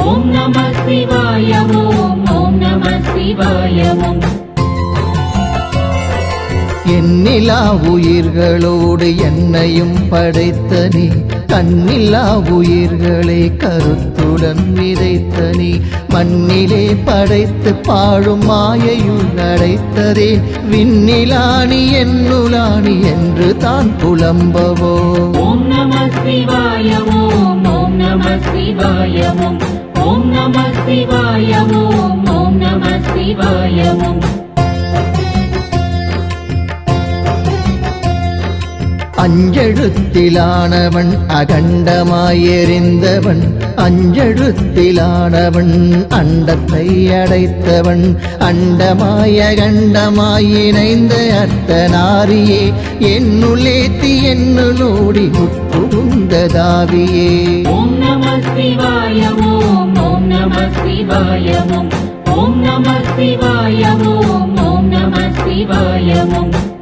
ஓம் நம சிவாய ஓம் ஓம் நம சிவாய ஓம். எண்ணிலா உயிர்களோடு என்னையும் படைத்த நீ கண்ணிலா உயிர்களை கருத்துடன் விதைத்த நீ மண்ணிலே படைத்து பாழும் மாயையுள் அடைத்ததே விண்ணிலாணி என்னுலாணி என்று தான் புலம்பவோ. ஓம் நம சிவாய ஓம் ஓம் நம சிவாய ஓம் ஓம் நம சிவாய ஓம் ஓம் நம சிவாய ஓம். அஞ்செழுத்திலானவன் அகண்டமாயெறிந்தவன் அஞ்செழுத்திலானவன் அண்டத்தை அடைத்தவன் அண்டமாய கண்டமாய் இணைந்த அர்த்தநாரியே என்னுளேத்தி என்னுளோடி உட்புகுந்ததாவியே. ஓம் நம சிவாய ஓம் ஓம் நம சிவாய ஓம் ஓம் நம சிவாய ஓம்